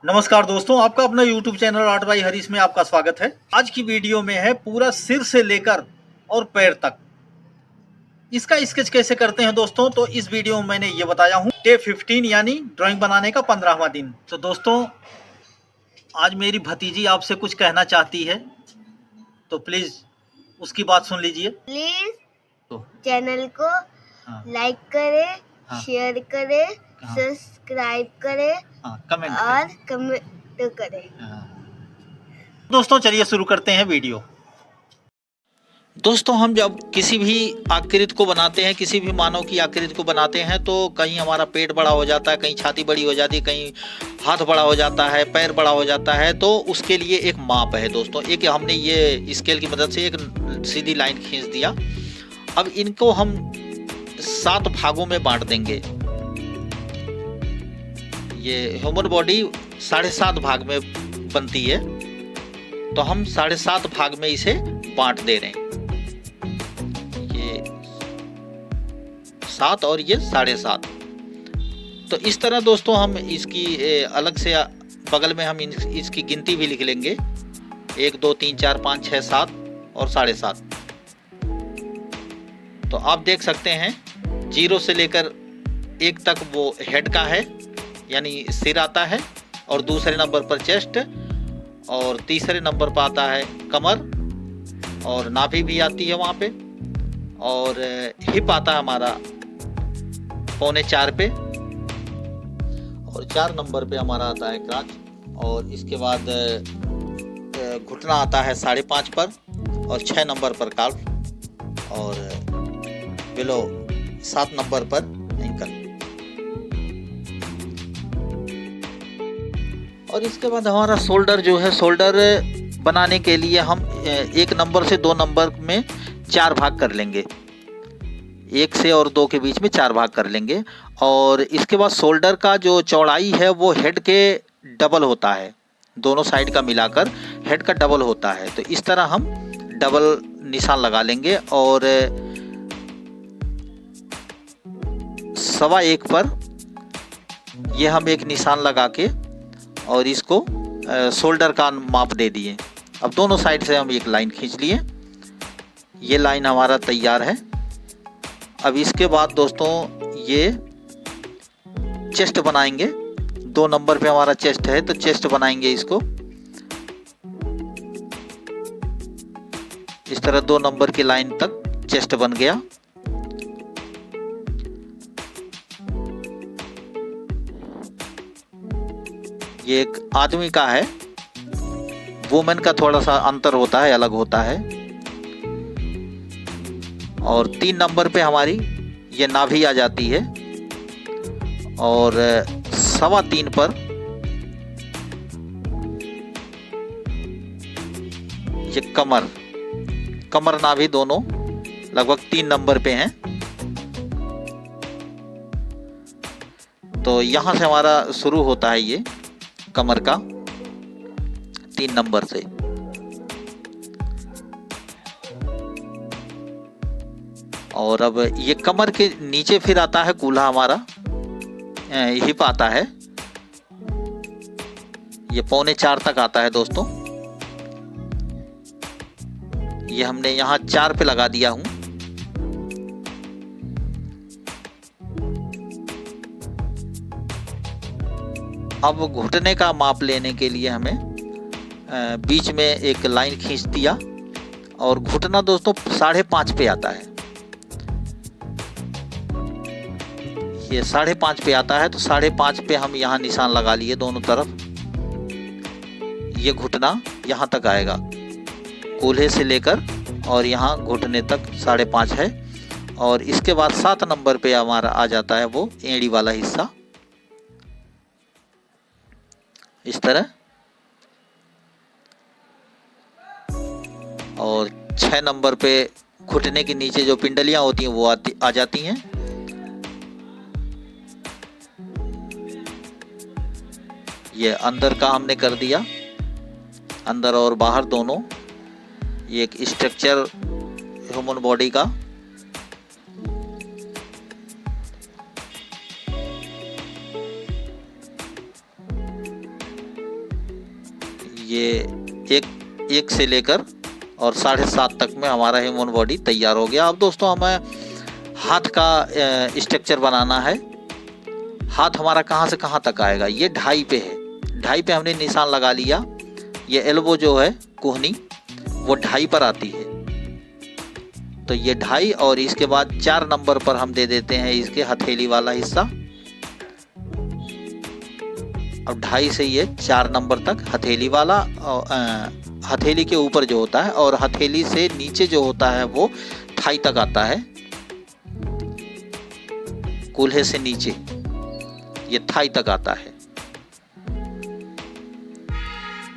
नमस्कार दोस्तों, आपका अपना YouTube channel art by Harish में आपका स्वागत है। आज की वीडियो में है पूरा सिर से लेकर और पैर तक इसका स्केच कैसे करते हैं दोस्तों। तो इस वीडियो में मैंने ये बताया हूँ डे 15 यानी ड्राइंग बनाने का 15वां दिन। तो दोस्तों आज मेरी भतीजी आपसे कुछ कहना चाहती है, तो प्लीज उसकी बात सुन लीजिए। प्लीज तो चैनल को लाइक करें, शेयर करें, सब्सक्राइब करें कमेंट और कमेंट करें। दोस्तों चलिए शुरू करते हैं वीडियो। दोस्तों हम जब किसी भी आकृति को बनाते हैं, किसी भी मानव की आकृति को बनाते हैं, तो कहीं हमारा पेट बड़ा हो जाता है, कहीं छाती बड़ी हो जाती है, कहीं हाथ बड़ा हो जाता है, पैर बड़ा हो जाता है। तो उसके लिए एक माप है दोस्तों। एक हमने ये स्केल की मदद से एक सीधी लाइन खींच दिया। अब इनको हम 7 भागों में बांट देंगे। ये ह्यूमन बॉडी 7.5 भाग में बनती है, तो हम 7.5 भाग में इसे बांट दे रहे हैं। ये 7 और ये 7.5। तो इस तरह दोस्तों हम इसकी अलग से बगल में हम इसकी गिनती भी लिख लेंगे। 1 2 3 4 5 6 7 और 7.5। तो आप देख सकते हैं 0 से लेकर 1 तक वो हेड का है, यानी सिर आता है, और दूसरे नंबर पर चेस्ट, और तीसरे नंबर पर आता है कमर, और नाभि भी आती है वहाँ पे, और हिप आता है हमारा 3.25 पे, और 4 नंबर पे हमारा आता है क्राच, और इसके बाद घुटना आता है 5.5 पर, और 6 नंबर पर काल्फ, और बिलो 7 नंबर पर एंकल। और इसके बाद हमारा शोल्डर जो है, शोल्डर बनाने के लिए हम 1 नंबर से 2 नंबर में 4 भाग कर लेंगे। 1 से और 2 के बीच में 4 भाग कर लेंगे। और इसके बाद शोल्डर का जो चौड़ाई है वो हेड के डबल होता है, दोनों साइड का मिलाकर हेड का डबल होता है। तो इस तरह हम डबल निशान लगा लेंगे, और 1.25 पर ये हम एक निशान लगा के और इसको शोल्डर का माप दे दिए। अब दोनों साइड से हम एक लाइन खींच लिए। ये लाइन हमारा तैयार है। अब इसके बाद दोस्तों ये चेस्ट बनाएंगे। 2 नंबर पे हमारा चेस्ट है, तो चेस्ट बनाएंगे इसको। इस तरह 2 नंबर की लाइन तक चेस्ट बन गया। ये एक आदमी का है, वुमेन का थोड़ा सा अंतर होता है, अलग होता है। और 3 नंबर पे हमारी ये नाभि आ जाती है, और 3.25 पर ये कमर नाभि दोनों लगभग 3 नंबर पे हैं। तो यहाँ से हमारा शुरू होता है ये कमर का 3 नंबर से। और अब ये कमर के नीचे फिर आता है कूल्हा, हमारा हिप आता है। ये 3.25 तक आता है दोस्तों। ये हमने यहाँ 4 पे लगा दिया हूँ। अब घुटने का माप लेने के लिए हमें बीच में एक लाइन खींच दिया, और घुटना दोस्तों 5.5 पे आता है। ये 5.5 पे आता है, तो 5.5 पे हम यहाँ निशान लगा लिए दोनों तरफ। ये घुटना यहाँ तक आएगा, कूल्हे से लेकर और यहाँ घुटने तक 5.5 है। और इसके बाद 7 नंबर पे हमारा आ जाता है वो एड़ी वाला हिस्सा, इस तरह। और 6 नंबर पे घुटने के नीचे जो पिंडलियां होती हैं वो आ जाती हैं। ये अंदर का हमने कर दिया, अंदर और बाहर दोनों। ये एक स्ट्रक्चर ह्यूमन बॉडी का। ये एक से लेकर और 7.5 तक में हमारा ह्यूमन बॉडी तैयार हो गया। अब दोस्तों हमें हाथ का स्ट्रक्चर बनाना है। हाथ हमारा कहाँ से कहाँ तक आएगा, ये 2.5 पे है। 2.5 पे हमने निशान लगा लिया। ये एल्बो जो है कोहनी वो 2.5 पर आती है, तो ये 2.5 और इसके बाद 4 नंबर पर हम दे देते हैं इसके हथेली वाला हिस्सा। अब 2.5 से ये 4 नंबर तक हथेली वाला, हथेली के ऊपर जो होता है और हथेली से नीचे जो होता है वो थाई तक आता है। कूल्हे से नीचे ये थाई तक आता है,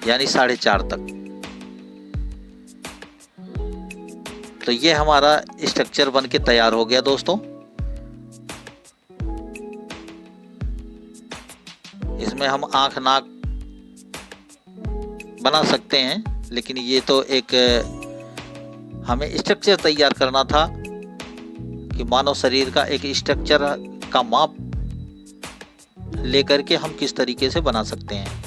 यानी 4.5 तक। तो ये हमारा स्ट्रक्चर बन के तैयार हो गया दोस्तों। इसमें हम आँख नाक बना सकते हैं, लेकिन ये तो एक हमें स्ट्रक्चर तैयार करना था कि मानव शरीर का एक स्ट्रक्चर का माप लेकर के हम किस तरीके से बना सकते हैं।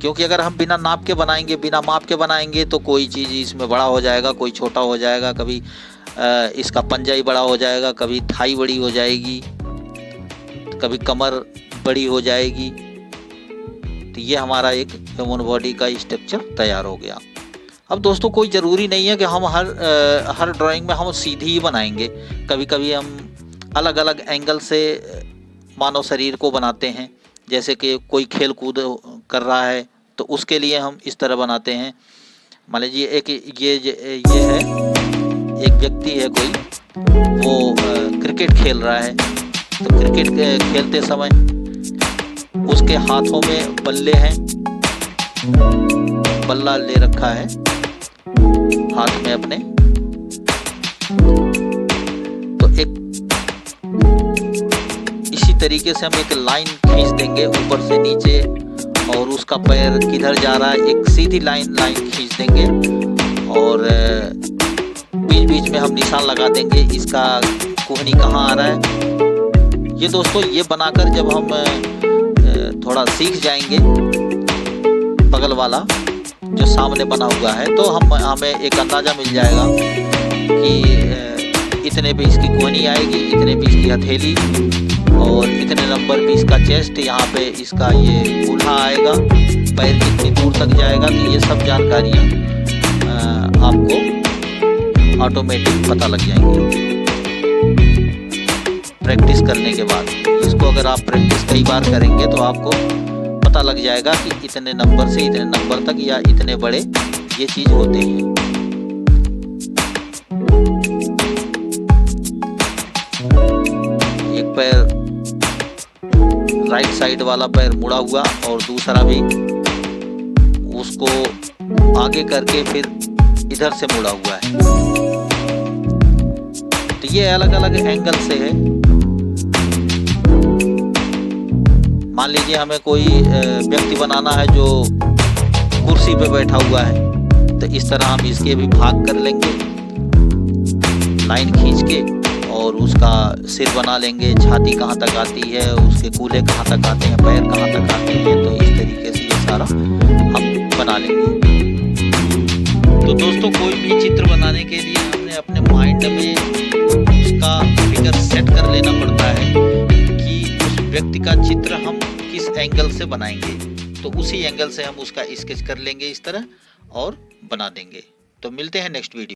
क्योंकि अगर हम बिना नाप के बनाएंगे, बिना माप के बनाएंगे तो कोई चीज़ इसमें बड़ा हो जाएगा, कोई छोटा हो जाएगा, कभी इसका पंजा ही बड़ा हो जाएगा, कभी थाई बड़ी हो जाएगी, कभी कमर बड़ी हो जाएगी। तो ये हमारा एक ह्यूमन बॉडी का स्ट्रक्चर तैयार हो गया। अब दोस्तों कोई ज़रूरी नहीं है कि हम हर ड्राइंग में हम सीधी ही बनाएंगे। कभी कभी हम अलग अलग एंगल से मानव शरीर को बनाते हैं। जैसे कि कोई खेल कूद कर रहा है तो उसके लिए हम इस तरह बनाते हैं। मान लीजिए ये है, एक व्यक्ति है कोई, वो क्रिकेट खेल रहा है। तो क्रिकेट खेलते समय उसके हाथों में बल्ले हैं, बल्ला ले रखा है हाथ में अपने। तो एक इसी तरीके से हम एक लाइन खींच देंगे ऊपर से नीचे, और उसका पैर किधर जा रहा है एक सीधी लाइन खींच देंगे, और बीच बीच में हम निशान लगा देंगे इसका कोहनी कहाँ आ रहा है। ये दोस्तों ये बनाकर जब हम थोड़ा सीख जाएंगे बगल वाला जो सामने बना हुआ है, तो हमें एक अंदाज़ा मिल जाएगा कि इतने पे इसकी कोहनी आएगी, इतने पे इसकी हथेली, और इतने नंबर पे इसका चेस्ट, यहाँ पे इसका ये कूल्हा आएगा, पैर कितनी दूर तक जाएगा। तो ये सब जानकारियाँ आपको ऑटोमेटिक पता लग जाएंगी प्रैक्टिस करने के बाद। इसको अगर आप प्रैक्टिस कई बार करेंगे तो आपको पता लग जाएगा कि इतने नंबर से इतने नंबर तक या इतने बड़े ये चीज़ होते हैं। एक पैर राइट साइड वाला पैर मुड़ा हुआ और दूसरा भी उसको आगे करके फिर इधर से मुड़ा हुआ है। तो ये अलग अलग एंगल से है। मान लीजिए हमें कोई व्यक्ति बनाना है जो कुर्सी पे बैठा हुआ है, तो इस तरह हम इसके भी भाग कर लेंगे लाइन खींच के, और उसका सिर बना लेंगे, छाती कहाँ तक आती है, उसके कूल्हे कहाँ तक आते हैं, पैर कहाँ तक आते हैं। तो इस तरीके से ये सारा हम बना लेंगे। तो दोस्तों कोई भी चित्र बनाने के लिए हमने अपने माइंड में उसका फिगर सेट कर लेना पड़ता है कि उस व्यक्ति का चित्र हम किस एंगल से बनाएंगे। तो उसी एंगल से हम उसका स्केच कर लेंगे इस तरह और बना देंगे। तो मिलते हैं नेक्स्ट वीडियो।